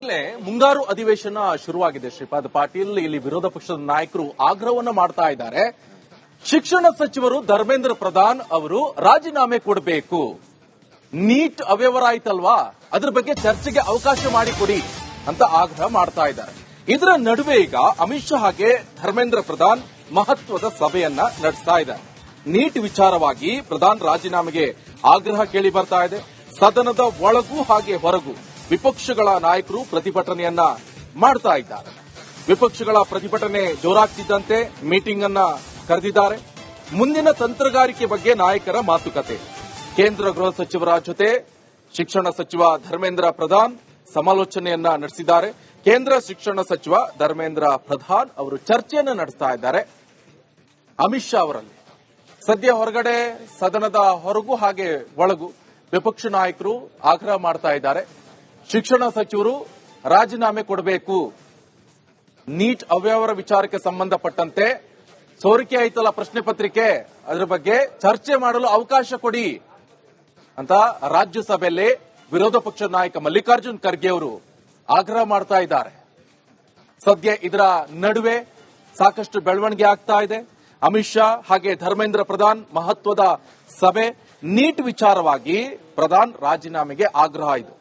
ಈಗಾಗಲೇ ಮುಂಗಾರು ಅಧಿವೇಶನ ಶುರುವಾಗಿದೆ. ಶ್ರೀಪಾದ್ ಪಾಟೀಲ್ ಇಲ್ಲಿ ವಿರೋಧ ಪಕ್ಷದ ನಾಯಕರು ಆಗ್ರಹವನ್ನ ಮಾಡ್ತಾ ಇದ್ದಾರೆ. ಶಿಕ್ಷಣ ಸಚಿವರು ಧರ್ಮೇಂದ್ರ ಪ್ರಧಾನ್ ಅವರು ರಾಜೀನಾಮೆ ಕೊಡಬೇಕು. ನೀಟ್ ಅವ್ಯವಹಾರ ಆಯ್ತಲ್ವಾ, ಅದ್ರ ಬಗ್ಗೆ ಚರ್ಚೆಗೆ ಅವಕಾಶ ಮಾಡಿಕೊಡಿ ಅಂತ ಆಗ್ರಹ ಮಾಡ್ತಾ ಇದ್ದಾರೆ. ಇದರ ನಡುವೆ ಈಗ ಅಮಿತ್ ಶಾ ಹಾಗೆ ಧರ್ಮೇಂದ್ರ ಪ್ರಧಾನ್ ಮಹತ್ವದ ಸಭೆಯನ್ನ ನಡೆಸ್ತಾ ಇದ್ದಾರೆ. ನೀಟ್ ವಿಚಾರವಾಗಿ ಪ್ರಧಾನ್ ರಾಜೀನಾಮೆಗೆ ಆಗ್ರಹ ಕೇಳಿ ಬರ್ತಾ ಇದೆ. ಸದನದ ಒಳಗೂ ಹಾಗೆ ಹೊರಗೂ ವಿಪಕ್ಷಗಳ ನಾಯಕರು ಪ್ರತಿಭಟನೆಯನ್ನ ಮಾಡ್ತಾ ಇದ್ದಾರೆ. ವಿಪಕ್ಷಗಳ ಪ್ರತಿಭಟನೆ ಜೋರಾಗ್ತಿದ್ದಂತೆ ಮೀಟಿಂಗ್ ಅನ್ನ ಕರೆದಿದ್ದಾರೆ. ಮುಂದಿನ ತಂತ್ರಗಾರಿಕೆ ಬಗ್ಗೆ ನಾಯಕರ ಮಾತುಕತೆ. ಕೇಂದ್ರ ಗೃಹ ಸಚಿವರ ಜೊತೆ ಶಿಕ್ಷಣ ಸಚಿವ ಧರ್ಮೇಂದ್ರ ಪ್ರಧಾನ್ ಸಮಾಲೋಚನೆಯನ್ನ ನಡೆಸಿದ್ದಾರೆ. ಕೇಂದ್ರ ಶಿಕ್ಷಣ ಸಚಿವ ಧರ್ಮೇಂದ್ರ ಪ್ರಧಾನ್ ಅವರು ಚರ್ಚೆಯನ್ನ ನಡೆಸ್ತಾ ಇದ್ದಾರೆ ಅಮಿತ್ ಶಾ ಅವರಲ್ಲಿ. ಸದ್ಯ ಹೊರಗಡೆ ಸದನದ ಹೊರಗೂ ಹಾಗೆ ಒಳಗೂ ವಿಪಕ್ಷ ನಾಯಕರು ಆಗ್ರಹ ಮಾಡ್ತಾ ಇದ್ದಾರೆ. ಶಿಕ್ಷಣ ಸಚಿವರು ರಾಜೀನಾಮೆ ಕೊಡಬೇಕು. ನೀಟ್ ಅವ್ಯವಹಾರ ವಿಚಾರಕ್ಕೆ ಸಂಬಂಧಪಟ್ಟಂತೆ ಸೋರಿಕೆ ಆಯ್ತಲ್ಲ ಪ್ರಶ್ನೆ ಪತ್ರಿಕೆ, ಅದರ ಬಗ್ಗೆ ಚರ್ಚೆ ಮಾಡಲು ಅವಕಾಶ ಕೊಡಿ ಅಂತ ರಾಜ್ಯಸಭೆಯಲ್ಲಿ ವಿರೋಧ ಪಕ್ಷದ ನಾಯಕ ಮಲ್ಲಿಕಾರ್ಜುನ್ ಖರ್ಗೆ ಅವರು ಆಗ್ರಹ ಮಾಡ್ತಾ ಇದ್ದಾರೆ. ಸದ್ಯ ಇದರ ನಡುವೆ ಸಾಕಷ್ಟು ಬೆಳವಣಿಗೆ ಆಗ್ತಾ ಇದೆ. ಅಮಿತ್ ಶಾ ಹಾಗೆ ಧರ್ಮೇಂದ್ರ ಪ್ರಧಾನ್ ಮಹತ್ವದ ಸಭೆ. ನೀಟ್ ವಿಚಾರವಾಗಿ ಪ್ರಧಾನ್ ರಾಜೀನಾಮೆಗೆ ಆಗ್ರಹ ಇದು.